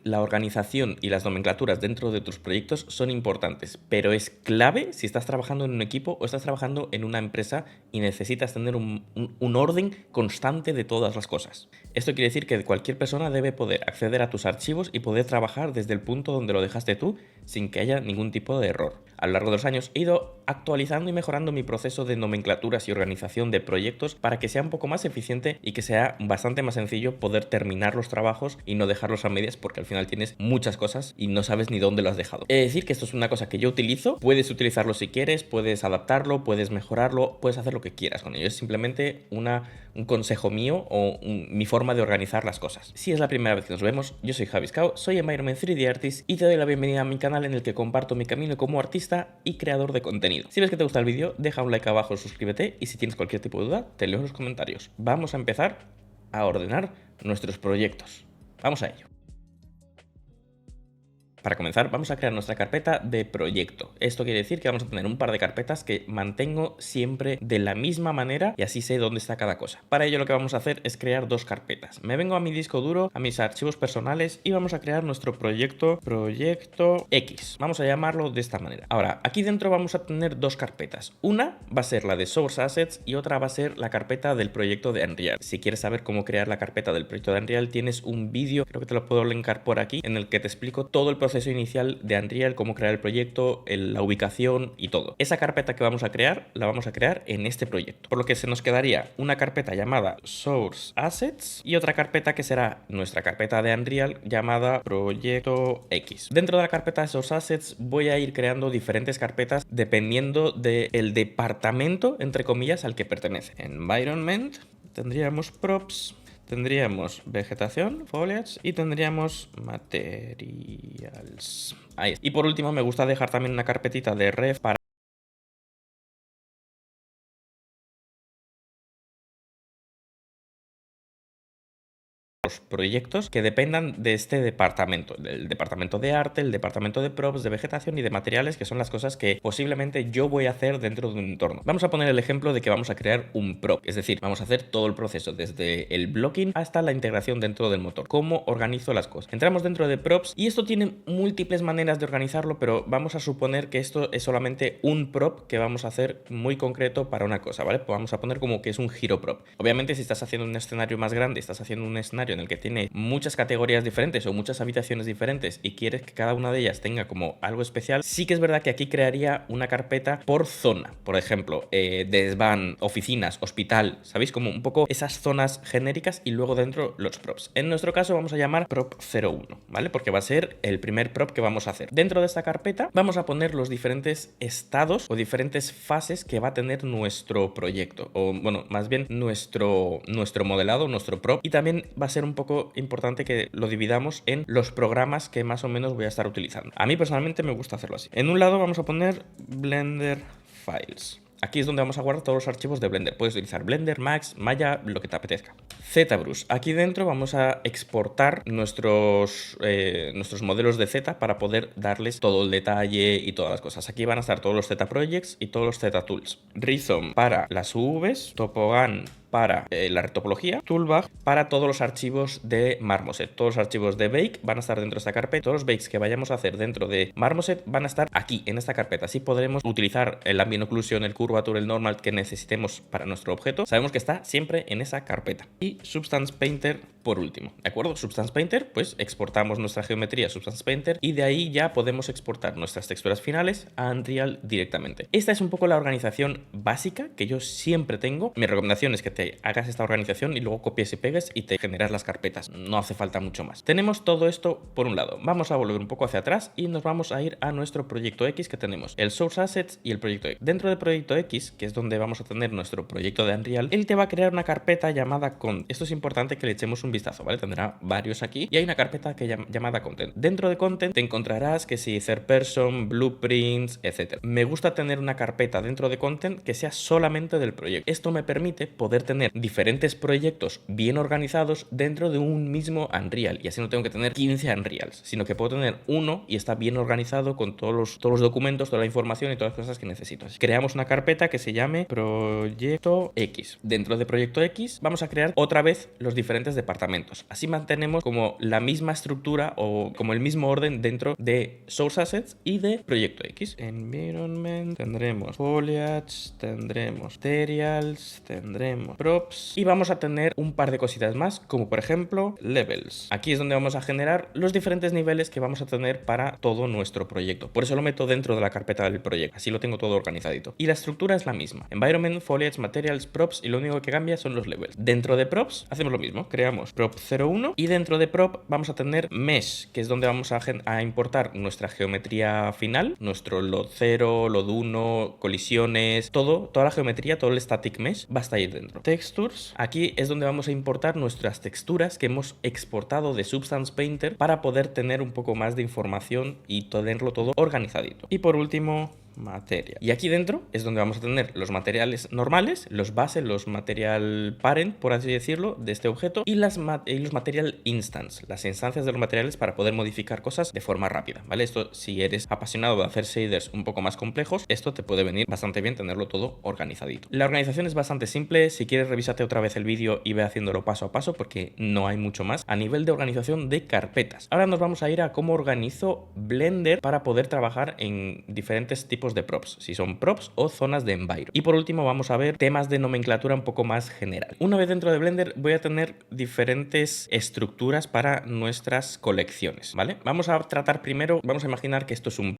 la organización y las nomenclaturas dentro de tus proyectos son importantes, pero es clave si estás trabajando en un equipo o estás trabajando en una empresa y necesitas tener un orden constante de todas las cosas. Esto quiere decir que cualquier persona debe poder acceder a tus archivos y poder trabajar desde el punto donde lo dejaste tú sin que haya ningún tipo de error. A lo largo de los años he ido actualizando y mejorando mi proceso de nomenclaturas y organización de proyectos para que sea un poco más eficiente y que sea bastante más sencillo poder terminar los trabajos y no dejarlos a medias, porque al final tienes muchas cosas y no sabes ni dónde lo has dejado. Es decir, que esto es una cosa que yo utilizo, puedes utilizarlo si quieres, puedes adaptarlo, puedes mejorarlo, puedes hacer lo que quieras con ello. Es simplemente un consejo mío o mi forma de organizar las cosas. Si es la primera vez que nos vemos, yo soy Javi Scao, soy Environment 3D Artist y te doy la bienvenida a mi canal en el que comparto mi camino como artista y creador de contenido. Si ves que te gusta el vídeo, deja un like abajo, suscríbete y si tienes cualquier tipo de duda, te leo en los comentarios. Vamos a empezar a ordenar nuestros proyectos. Vamos a ello. Para comenzar, vamos a crear nuestra carpeta de proyecto. Esto quiere decir que vamos a tener un par de carpetas que mantengo siempre de la misma manera y así sé dónde está cada cosa. Para ello lo que vamos a hacer es crear dos carpetas. Me vengo a mi disco duro, a mis archivos personales y vamos a crear nuestro proyecto X. Vamos a llamarlo de esta manera. Ahora, aquí dentro vamos a tener dos carpetas. Una va a ser la de Source Assets y otra va a ser la carpeta del proyecto de Unreal. Si quieres saber cómo crear la carpeta del proyecto de Unreal, tienes un vídeo, creo que te lo puedo linkar por aquí, en el que te explico todo el proceso inicial de Unreal, cómo crear el proyecto, la ubicación y todo. Esa carpeta que vamos a crear, la vamos a crear en este proyecto. Por lo que se nos quedaría una carpeta llamada Source Assets y otra carpeta que será nuestra carpeta de Unreal llamada Proyecto X. Dentro de la carpeta de Source Assets voy a ir creando diferentes carpetas dependiendo del departamento, entre comillas, al que pertenece. Environment, tendríamos Props, tendríamos vegetación, foliage y tendríamos materials. Ahí. Y por último me gusta dejar también una carpetita de ref para los proyectos que dependan de este departamento, del departamento de arte, el departamento de props, de vegetación y de materiales, que son las cosas que posiblemente yo voy a hacer dentro de un entorno. Vamos a poner el ejemplo de que vamos a crear un prop, es decir, vamos a hacer todo el proceso desde el blocking hasta la integración dentro del motor. ¿Cómo organizo las cosas? Entramos dentro de props y esto tiene múltiples maneras de organizarlo, pero vamos a suponer que esto es solamente un prop que vamos a hacer muy concreto para una cosa, ¿vale? Pues vamos a poner como que es un giro prop. Obviamente, si estás haciendo un escenario más grande, estás haciendo un escenario en el que tiene muchas categorías diferentes o muchas habitaciones diferentes y quieres que cada una de ellas tenga como algo especial, sí que es verdad que aquí crearía una carpeta por zona. Por ejemplo, desván, oficinas, hospital, ¿sabéis? Como un poco esas zonas genéricas y luego dentro los props. En nuestro caso vamos a llamar prop 01, ¿vale? Porque va a ser el primer prop que vamos a hacer. Dentro de esta carpeta vamos a poner los diferentes estados o diferentes fases que va a tener nuestro proyecto, o bueno, más bien nuestro modelado, nuestro prop, y también va a ser un poco importante que lo dividamos en los programas que más o menos voy a estar utilizando. A mí personalmente me gusta hacerlo así. En un lado vamos a poner Blender Files. Aquí es donde vamos a guardar todos los archivos de Blender. Puedes utilizar Blender, Max, Maya, lo que te apetezca. ZBrush. Aquí dentro vamos a exportar nuestros modelos de Z para poder darles todo el detalle y todas las cosas. Aquí van a estar todos los Z Projects y todos los Z Tools. Rhizome para las UVs, Topogan para la retopología, Toolbag para todos los archivos de Marmoset. Todos los archivos de Bake van a estar dentro de esta carpeta. Todos los bakes que vayamos a hacer dentro de Marmoset van a estar aquí, en esta carpeta. Así podremos utilizar el ambient occlusion, el curvature, el normal que necesitemos para nuestro objeto. Sabemos que está siempre en esa carpeta. Y Substance Painter por último, ¿de acuerdo? Substance Painter, pues exportamos nuestra geometría Substance Painter y de ahí ya podemos exportar nuestras texturas finales a Unreal directamente. Esta es un poco la organización básica que yo siempre tengo. Mi recomendación es que te hagas esta organización y luego copies y pegues y te generas las carpetas. No hace falta mucho más. Tenemos todo esto por un lado. Vamos a volver un poco hacia atrás y nos vamos a ir a nuestro proyecto X que tenemos. El Source Assets y el proyecto X. Dentro del proyecto X, que es donde vamos a tener nuestro proyecto de Unreal, él te va a crear una carpeta llamada Content. Esto es importante que le echemos un vistazo, ¿vale? Tendrá varios aquí y hay una carpeta llamada Content. Dentro de Content te encontrarás que si third person, blueprints, etc. Me gusta tener una carpeta dentro de Content que sea solamente del proyecto. Esto me permite poder tener diferentes proyectos bien organizados dentro de un mismo Unreal. Y así no tengo que tener 15 Unreals, sino que puedo tener uno y está bien organizado con todos los documentos, toda la información y todas las cosas que necesito. Así creamos una carpeta que se llame Proyecto X. Dentro de Proyecto X vamos a crear otra vez los diferentes departamentos. Así mantenemos como la misma estructura o como el mismo orden dentro de Source Assets y de Proyecto X. Environment, tendremos Foliage, tendremos Materials, tendremos Props y vamos a tener un par de cositas más, como por ejemplo Levels. Aquí es donde vamos a generar los diferentes niveles que vamos a tener para todo nuestro proyecto. Por eso lo meto dentro de la carpeta del proyecto. Así lo tengo todo organizadito. Y la estructura es la misma. Environment, Foliage, Materials, Props y lo único que cambia son los levels. Dentro de Props hacemos lo mismo. Creamos Prop 01 y dentro de Prop vamos a tener Mesh, que es donde vamos a importar nuestra geometría final, nuestro load 0, load 1, colisiones, toda la geometría, todo el static mesh va a estar ahí dentro. Textures, aquí es donde vamos a importar nuestras texturas que hemos exportado de Substance Painter para poder tener un poco más de información y tenerlo todo organizadito. Y por último, materia. Y aquí dentro es donde vamos a tener los materiales normales, los base, los material parent, por así decirlo, de este objeto y los material instance, las instancias de los materiales para poder modificar cosas de forma rápida, ¿vale? Esto, si eres apasionado de hacer shaders un poco más complejos, esto te puede venir bastante bien tenerlo todo organizadito. La organización es bastante simple. Si quieres, revísate otra vez el vídeo y ve haciéndolo paso a paso porque no hay mucho más a nivel de organización de carpetas. Ahora nos vamos a ir a cómo organizo Blender para poder trabajar en diferentes tipos de props, si son props o zonas de environment. Y por último vamos a ver temas de nomenclatura un poco más general. Una vez dentro de Blender voy a tener diferentes estructuras para nuestras colecciones, ¿vale? Vamos a tratar primero, vamos a imaginar que esto es un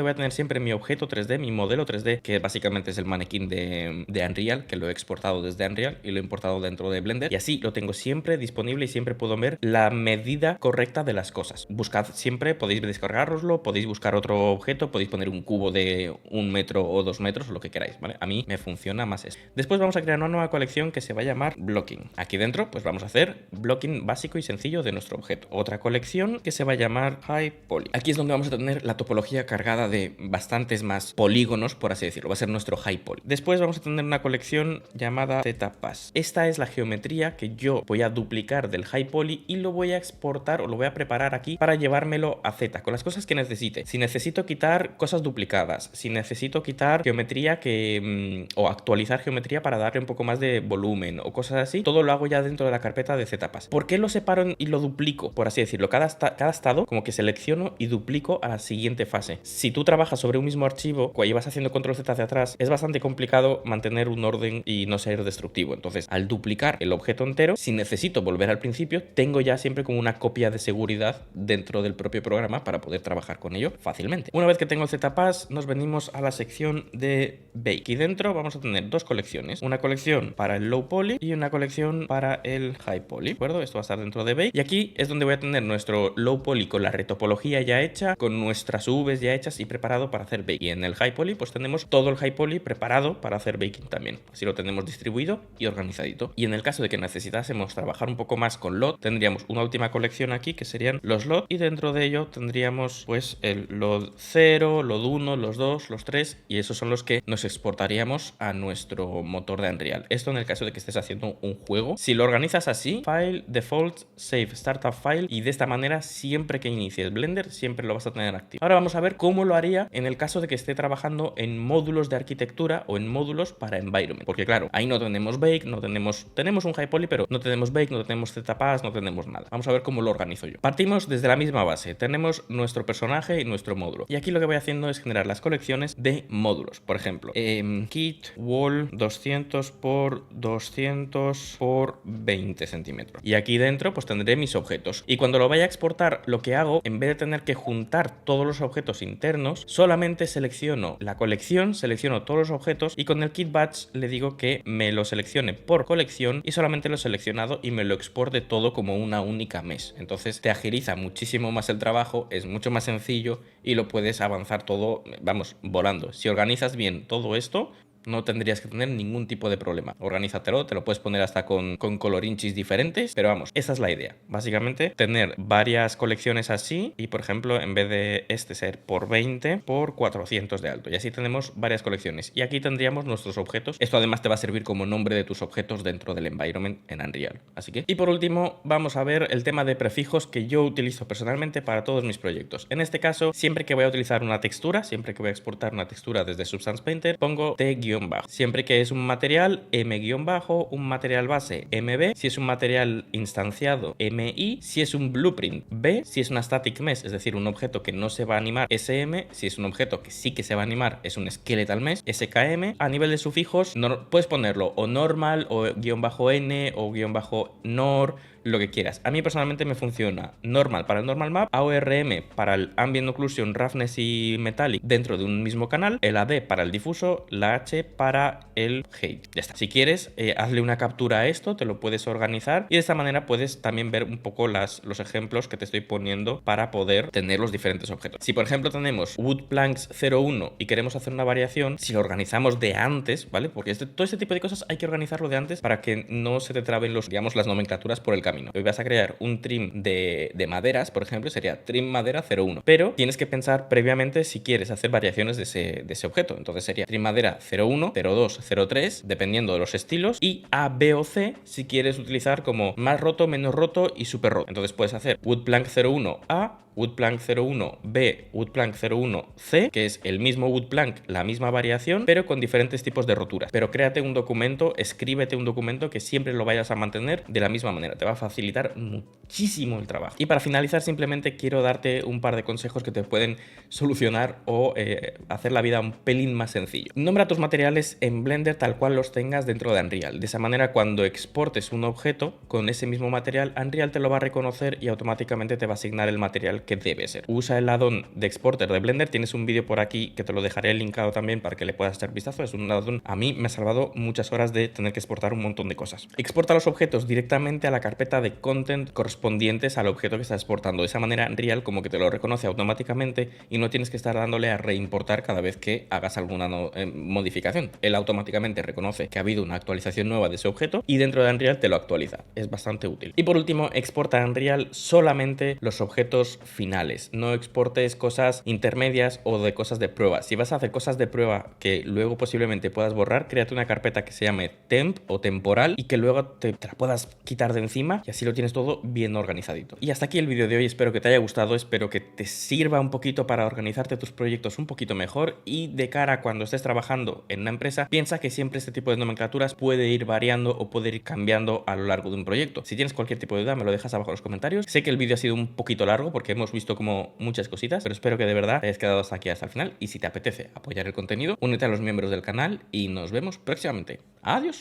voy a tener siempre mi objeto 3D, mi modelo 3D, que básicamente es el manequín de Unreal, que lo he exportado desde Unreal y lo he importado dentro de Blender. Y así lo tengo siempre disponible y siempre puedo ver la medida correcta de las cosas. Buscad siempre, podéis descargaroslo, podéis buscar otro objeto, podéis poner un cubo de 1 metro o 2 metros, lo que queráis, ¿vale? A mí me funciona más eso. Después vamos a crear una nueva colección que se va a llamar Blocking. Aquí dentro, pues vamos a hacer blocking básico y sencillo de nuestro objeto. Otra colección que se va a llamar High Poly. Aquí es donde vamos a tener la topología cargada de bastantes más polígonos, por así decirlo. Va a ser nuestro High Poly. Después vamos a tener una colección llamada ZPass. Esta es la geometría que yo voy a duplicar del High Poly y lo voy a exportar o lo voy a preparar aquí para llevármelo a Z con las cosas que necesite. Si necesito quitar cosas duplicadas, si necesito quitar geometría o actualizar geometría para darle un poco más de volumen o cosas así, todo lo hago ya dentro de la carpeta de ZPass. ¿Por qué lo separo y lo duplico? Por así decirlo, cada estado como que selecciono y duplico a la siguiente fase. Si tú trabajas sobre un mismo archivo, cuando llevas haciendo control Z hacia atrás, es bastante complicado mantener un orden y no ser destructivo. Entonces, al duplicar el objeto entero, si necesito volver al principio, tengo ya siempre como una copia de seguridad dentro del propio programa para poder trabajar con ello fácilmente. Una vez que tengo el ZPass, nos venimos a la sección de Bake. Y dentro vamos a tener dos colecciones. Una colección para el Low Poly y una colección para el High Poly. ¿De acuerdo? Esto va a estar dentro de Bake. Y aquí es donde voy a tener nuestro Low Poly con la retopología ya hecha, con nuestras UVs ya hechas y preparado para hacer baking. Y en el High Poly pues tenemos todo el High Poly preparado para hacer baking también. Así lo tenemos distribuido y organizadito. Y en el caso de que necesitásemos trabajar un poco más con LOD, tendríamos una última colección aquí que serían los LOD y dentro de ello tendríamos pues el LOD 0, LOD 1, los 2, los 3 y esos son los que nos exportaríamos a nuestro motor de Unreal. Esto en el caso de que estés haciendo un juego. Si lo organizas así, File, Default, Save, Startup File y de esta manera siempre que inicies Blender siempre lo vas a tener activo. Ahora vamos a ver cómo lo haría en el caso de que esté trabajando en módulos de arquitectura o en módulos para environment. Porque claro, ahí no tenemos Bake, tenemos un High Poly, pero no tenemos Bake, no tenemos ZPass, no tenemos nada. Vamos a ver cómo lo organizo yo. Partimos desde la misma base. Tenemos nuestro personaje y nuestro módulo. Y aquí lo que voy haciendo es generar las colecciones de módulos. Por ejemplo, kit, wall 200 por 200 por 20 centímetros. Y aquí dentro pues tendré mis objetos. Y cuando lo vaya a exportar, lo que hago, en vez de tener que juntar todos los objetos internos, solamente selecciono la colección, selecciono todos los objetos y con el kit batch le digo que me lo seleccione por colección y solamente lo he seleccionado y me lo exporte todo como una única mesh. Entonces te agiliza muchísimo más el trabajo, es mucho más sencillo y lo puedes avanzar todo, vamos, volando. Si organizas bien todo esto, No tendrías que tener ningún tipo de problema. Organízatelo, te lo puedes poner hasta con colorinchis diferentes, pero vamos, esa es la idea. Básicamente, tener varias colecciones así y, por ejemplo, en vez de este ser por 20, por 400 de alto. Y así tenemos varias colecciones. Y aquí tendríamos nuestros objetos. Esto además te va a servir como nombre de tus objetos dentro del environment en Unreal. Así que, y por último, vamos a ver el tema de prefijos que yo utilizo personalmente para todos mis proyectos. En este caso, siempre que voy a utilizar una textura, siempre que voy a exportar una textura desde Substance Painter, pongo T-bajo. Siempre que es un material, M-bajo, un material base, MB, si es un material instanciado, MI, si es un blueprint, B, si es una static mesh, es decir, un objeto que no se va a animar, SM, si es un objeto que sí que se va a animar, es un skeletal mesh, SKM. A nivel de sufijos, no, puedes ponerlo o normal, o -n, o -nor, lo que quieras. A mí personalmente me funciona normal para el normal map, AORM para el ambient occlusion, roughness y metallic dentro de un mismo canal, el AD para el difuso, la H para el height. Ya está. Si quieres, hazle una captura a esto, te lo puedes organizar y de esta manera puedes también ver un poco los ejemplos que te estoy poniendo para poder tener los diferentes objetos. Si por ejemplo tenemos woodplanks 01 y queremos hacer una variación, si lo organizamos de antes, ¿vale? Porque todo este tipo de cosas hay que organizarlo de antes para que no se te traben digamos, las nomenclaturas por el camino. Hoy vas a crear un trim de maderas, por ejemplo, sería trim madera 01, pero tienes que pensar previamente si quieres hacer variaciones de ese objeto. Entonces sería trim madera 01, 02, 03, dependiendo de los estilos, y A, B o C si quieres utilizar como más roto, menos roto y super roto. Entonces puedes hacer woodplank 01 A, woodplank 01B, woodplank 01C, que es el mismo woodplank, la misma variación, pero con diferentes tipos de roturas. Pero créate un documento, escríbete un documento que siempre lo vayas a mantener de la misma manera. Te va a facilitar muchísimo el trabajo. Y para finalizar, simplemente quiero darte un par de consejos que te pueden solucionar o hacer la vida un pelín más sencillo. Nombra tus materiales en Blender tal cual los tengas dentro de Unreal. De esa manera, cuando exportes un objeto con ese mismo material, Unreal te lo va a reconocer y automáticamente te va a asignar el material que debe ser. Usa el addon de exporter de Blender, tienes un vídeo por aquí que te lo dejaré linkado también para que le puedas echar vistazo. Es un addon, a mí me ha salvado muchas horas de tener que exportar un montón de cosas. Exporta los objetos directamente a la carpeta de content correspondientes al objeto que estás exportando. De esa manera Unreal como que te lo reconoce automáticamente y no tienes que estar dándole a reimportar cada vez que hagas alguna modificación. Él automáticamente reconoce que ha habido una actualización nueva de ese objeto y dentro de Unreal te lo actualiza. Es bastante útil. Y por último, exporta a Unreal solamente los objetos finales. No exportes cosas intermedias o de cosas de prueba. Si vas a hacer cosas de prueba que luego posiblemente puedas borrar, créate una carpeta que se llame temp o temporal y que luego te la puedas quitar de encima y así lo tienes todo bien organizadito. Y hasta aquí el vídeo de hoy. Espero que te haya gustado, espero que te sirva un poquito para organizarte tus proyectos un poquito mejor y de cara a cuando estés trabajando en una empresa, piensa que siempre este tipo de nomenclaturas puede ir variando o puede ir cambiando a lo largo de un proyecto. Si tienes cualquier tipo de duda, me lo dejas abajo en los comentarios. Sé que el vídeo ha sido un poquito largo porque hemos visto como muchas cositas, pero espero que de verdad te hayas quedado hasta aquí, hasta el final. Y si te apetece apoyar el contenido, únete a los miembros del canal y nos vemos próximamente. Adiós.